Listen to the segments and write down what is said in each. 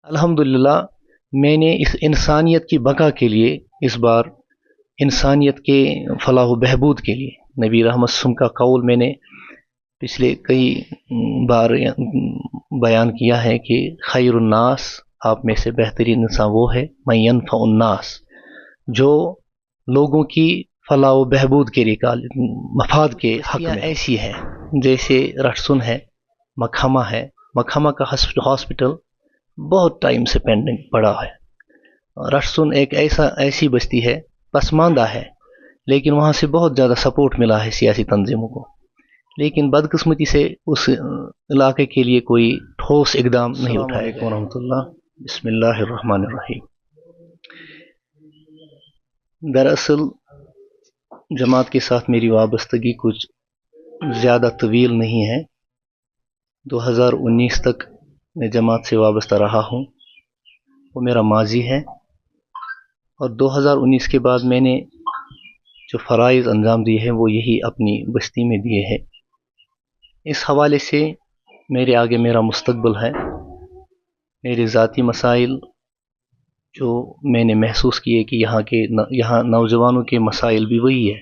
अल्हम्दुलिल्लाह मैंने इस इंसानियत की बका के लिए इस बार इंसानियत के फलाह व बहबूद के लिए नबी रहमत सल्लल्लाहु अलैहि वसल्लम का कौल मैंने पिछले कई बार बयान किया है कि खैरुन्नास, आप में से बेहतरीन इंसान वो है मैं यनफ़उन्नास, जो लोगों की फलाह व बहबूद के लिए मफाद के हक में ऐसी है जैसे रटसुन है, मखमा है। मखमा का हॉस्पिटल बहुत टाइम से पेंडिंग पड़ा है। रटसुन एक ऐसी बस्ती है, पसमानदा है, लेकिन वहाँ से बहुत ज़्यादा सपोर्ट मिला है सियासी तंजीमों को, लेकिन बदकिस्मती से उस इलाके के लिए कोई ठोस इकदाम नहीं उठाया गया। रहमतुल्लाह, बिस्मिल्लाहिर्रहमानिर्रहीम। दरअसल जमात के साथ मेरी वाबस्तगी कुछ ज़्यादा तवील नहीं है। 2019 तक मैं जमात से वाबस्ता रहा हूँ, वो मेरा माजी है, और 2019 के बाद मैंने जो फ़राइज़ अंजाम दिए हैं वो यही अपनी बस्ती में दिए हैं। इस हवाले से मेरे आगे मेरा मुस्तकबिल है। मेरे ज़ाती मसाइल जो मैंने महसूस किए कि यहाँ नौजवानों के मसाइल भी वही है।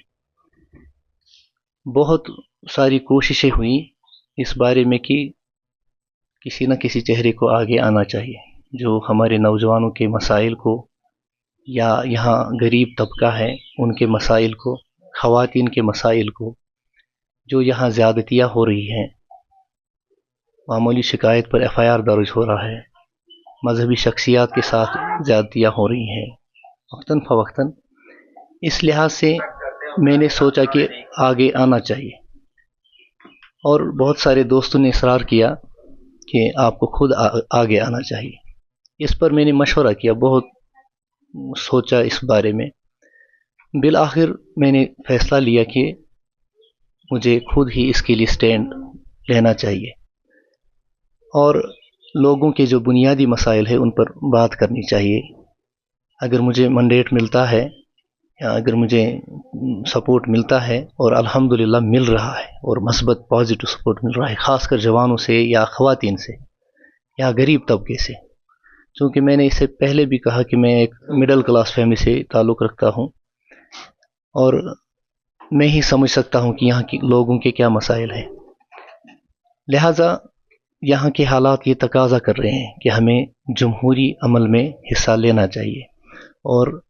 बहुत सारी कोशिशें हुई इस बारे में कि किसी न किसी चेहरे को आगे आना चाहिए जो हमारे नौजवानों के मसाइल को, या यहाँ गरीब तबका है उनके मसाइल को, ख़वातीन के मसाइल को, जो यहाँ ज़्यादतियाँ हो रही हैं, मामूली शिकायत पर FIR दर्ज हो रहा है, मजहबी शख्सियात के साथ ज़्यादतियाँ हो रही हैं वक्तन फ़वक्तन। इस लिहाज से मैंने सोचा कि आगे आना चाहिए, और बहुत सारे दोस्तों ने इसरार किया कि आपको खुद आगे आना चाहिए। इस पर मैंने मशवरा किया, बहुत सोचा इस बारे में। बिल आखिर मैंने फ़ैसला लिया कि मुझे खुद ही इसके लिए स्टैंड लेना चाहिए और लोगों के जो बुनियादी मसाइल है उन पर बात करनी चाहिए। अगर मुझे मैंडेट मिलता है या अगर मुझे सपोर्ट मिलता है, और अल्हम्दुलिल्लाह मिल रहा है, और मस्बत पॉजिटिव सपोर्ट मिल रहा है, ख़ासकर जवानों से या ख़वातीन से या गरीब तबके से, चूँकि मैंने इससे पहले भी कहा कि मैं एक मिडिल क्लास फैमिली से ताल्लुक़ रखता हूँ और मैं ही समझ सकता हूँ कि यहाँ के लोगों के क्या मसाइल हैं। लिहाजा यहाँ के हालात ये तकाज़ा कर रहे हैं कि हमें जमहूरी अमल में हिस्सा लेना चाहिए, और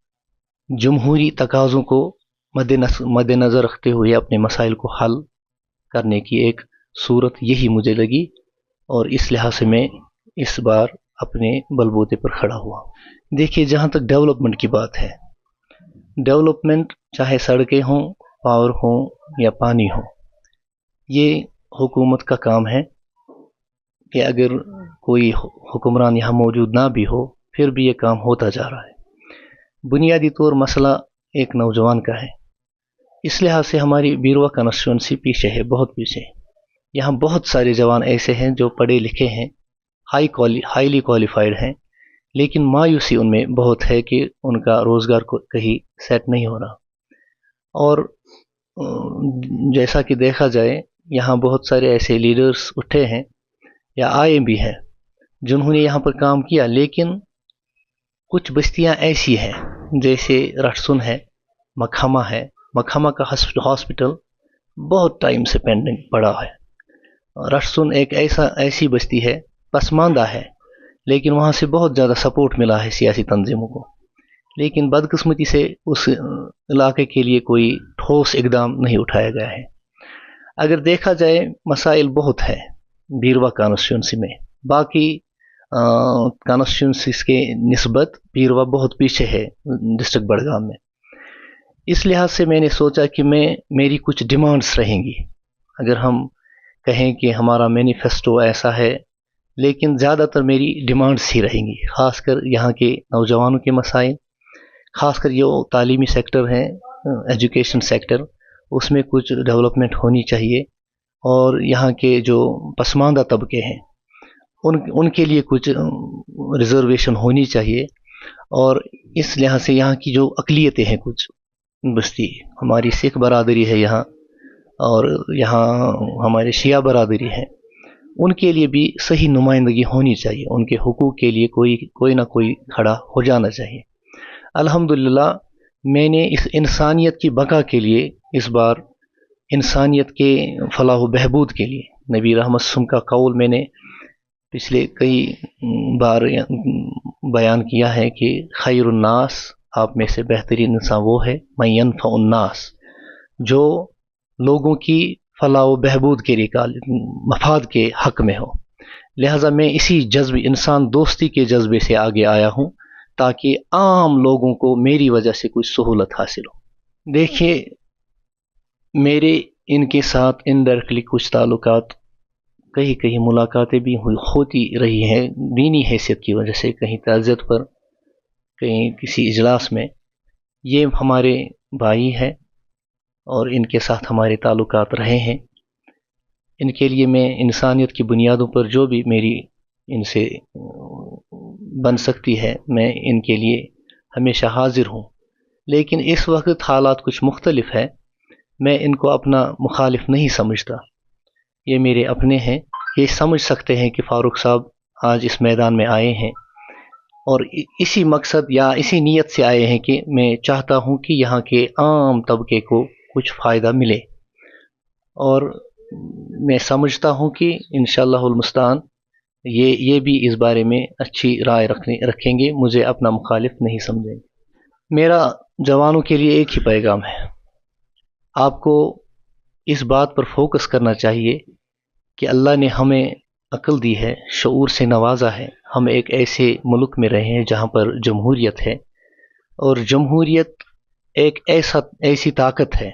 जमहूरी तकाज़ों को मद्देनज़र रखते हुए अपने मसाइल को हल करने की एक सूरत यही मुझे लगी, और इस लिहाज से मैं इस बार अपने बलबूते पर खड़ा हुआ। देखिए, जहाँ तक डेवलपमेंट की बात है, डेवलपमेंट चाहे सड़कें हों, पावर हों या पानी हो, ये हुकूमत का काम है कि अगर कोई हुक्मरान यहाँ मौजूद ना भी हो फिर भी ये काम होता जा रहा है। बुनियादी तौर मसला एक नौजवान का है। इस लिहाज से हमारी बीरवा कॉन्स्टिट्यूंसी पीछे है, बहुत पीछे है। यहाँ बहुत सारे जवान ऐसे हैं जो पढ़े लिखे हैं, हाईली क्वालिफाइड हैं, लेकिन मायूसी उनमें बहुत है कि उनका रोज़गार को कहीं सेट नहीं हो रहा। और जैसा कि देखा जाए, यहाँ बहुत सारे ऐसे लीडर्स उठे हैं या आए भी हैं जिन्होंने यहाँ पर काम किया, लेकिन कुछ बस्तियाँ ऐसी हैं जैसे रटसुन है, मखमा है। मखमा का हॉस्पिटल बहुत टाइम से पेंडिंग पड़ा है। रटसुन एक ऐसी बस्ती है, पसमानदा है, लेकिन वहाँ से बहुत ज़्यादा सपोर्ट मिला है सियासी तंजीमों को, लेकिन बदकिस्मती से उस इलाके के लिए कोई ठोस इकदाम नहीं उठाया गया है। अगर देखा जाए, मसाइल बहुत है बीरवा कॉन्स्टिट्यूंसी में, बाकी कॉन्स्टिट्यूंसीज के निस्बत बीरवा बहुत पीछे है डिस्ट्रिक्ट बड़गाम में। इस लिहाज से मैंने सोचा कि मेरी कुछ डिमांड्स रहेंगी। अगर हम कहें कि हमारा मैनिफेस्टो ऐसा है, लेकिन ज़्यादातर मेरी डिमांड्स ही रहेंगी, ख़ासकर यहाँ के नौजवानों के मसाइल, ख़ासकर जो तालीमी सेक्टर हैं, एजुकेशन सेक्टर, उसमें कुछ डेवलपमेंट होनी चाहिए, और यहाँ के जो पसमानदा तबके हैं उनके लिए कुछ रिजर्वेशन होनी चाहिए। और इस लिहाज से यहाँ की जो अक़लियतें हैं, कुछ बस्ती हमारी सिख बरादरी है यहाँ, और यहाँ हमारे शिया बरादरी है, ان کے لیے بھی صحیح نمائندگی ہونی چاہیے، ان کے حقوق کے لیے کوئی نہ کوئی کھڑا ہو جانا چاہیے۔ الحمدللہ میں نے اس انسانیت کی بقا کے لیے اس بار انسانیت کے فلاح و بہبود کے لیے نبی رحمت صلی اللہ علیہ وسلم کا قول میں نے پچھلے کئی بار بیان کیا ہے کہ خیر الناس، آپ میں سے بہترین انسان وہ ہے من ینفع الناس، جو لوگوں کی فلاح و بہبود کے لیے مفاد کے حق میں ہو۔ لہٰذا میں اسی جذبے، انسان دوستی کے جذبے سے آگے آیا ہوں تاکہ عام لوگوں کو میری وجہ سے کچھ سہولت حاصل ہو۔ دیکھیے، میرے ان کے ساتھ انڈائریکٹلی کچھ تعلقات، کہیں ملاقاتیں بھی ہوتی رہی ہیں دینی حیثیت کی وجہ سے، کہیں تعزیت پر، کہیں کسی اجلاس میں۔ یہ ہمارے بھائی ہیں اور ان کے ساتھ ہمارے تعلقات رہے ہیں۔ ان کے لیے میں انسانیت کی بنیادوں پر جو بھی میری ان سے بن سکتی ہے، میں ان کے لیے ہمیشہ حاضر ہوں۔ لیکن اس وقت حالات کچھ مختلف ہے، میں ان کو اپنا مخالف نہیں سمجھتا، یہ میرے اپنے ہیں۔ یہ سمجھ سکتے ہیں کہ فاروق صاحب آج اس میدان میں آئے ہیں اور اسی مقصد یا اسی نیت سے آئے ہیں کہ میں چاہتا ہوں کہ یہاں کے عام طبقے کو کچھ فائدہ ملے، اور میں سمجھتا ہوں کہ انشاءاللہ المستعان یہ بھی اس بارے میں اچھی رائے رکھیں گے، مجھے اپنا مخالف نہیں سمجھیں گے۔ میرا جوانوں کے لیے ایک ہی پیغام ہے، آپ کو اس بات پر فوکس کرنا چاہیے کہ اللہ نے ہمیں عقل دی ہے، شعور سے نوازا ہے۔ ہم ایک ایسے ملک میں رہے ہیں جہاں پر جمہوریت ہے، اور جمہوریت ایک ایسی طاقت ہے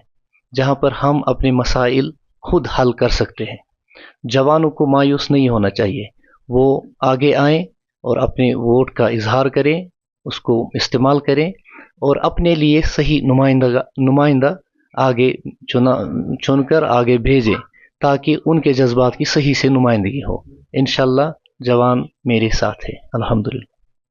جہاں پر ہم اپنے مسائل خود حل کر سکتے ہیں۔ جوانوں کو مایوس نہیں ہونا چاہیے، وہ آگے آئیں اور اپنے ووٹ کا اظہار کریں، اس کو استعمال کریں اور اپنے لیے صحیح نمائندہ آگے چن کر آگے بھیجیں تاکہ ان کے جذبات کی صحیح سے نمائندگی ہو۔ انشاءاللہ جوان میرے ساتھ ہے، الحمدللہ۔